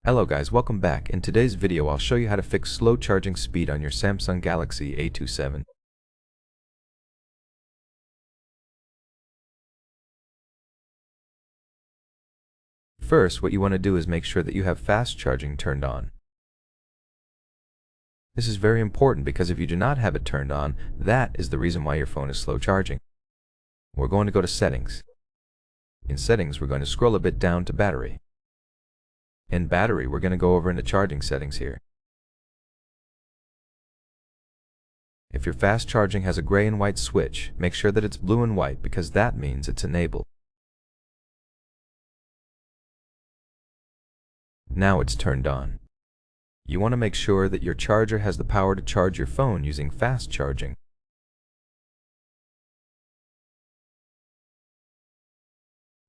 Hello guys, welcome back. In today's video I'll show you how to fix slow charging speed on your Samsung Galaxy A27. First, what you want to do is make sure that you have fast charging turned on. This is very important because if you do not have it turned on, that is the reason why your phone is slow charging. We're going to go to Settings. In Settings, we're going to scroll a bit down to Battery. In Battery, we're going to go over into Charging Settings here. If your fast charging has a gray and white switch, make sure that it's blue and white because that means it's enabled. Now it's turned on. You want to make sure that your charger has the power to charge your phone using fast charging.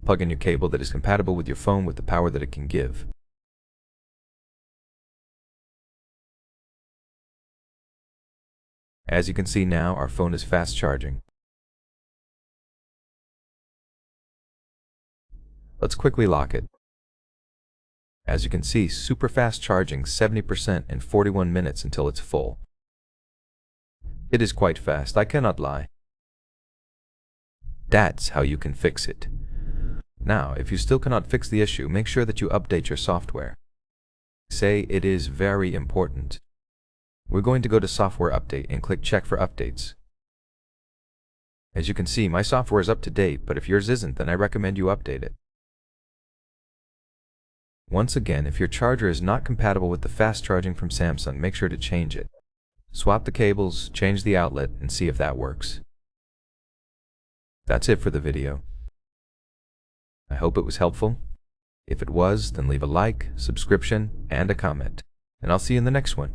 Plug in your cable that is compatible with your phone with the power that it can give. As you can see now, our phone is fast charging. Let's quickly lock it. As you can see, super fast charging 70% in 41 minutes until it's full. It is quite fast, I cannot lie. That's how you can fix it. Now, if you still cannot fix the issue, make sure that you update your software. Say it is very important. We're going to go to Software Update and click Check for Updates. As you can see, my software is up to date, but if yours isn't, then I recommend you update it. Once again, if your charger is not compatible with the fast charging from Samsung, make sure to change it. Swap the cables, change the outlet, and see if that works. That's it for the video. I hope it was helpful. If it was, then leave a like, subscription, and a comment. And I'll see you in the next one.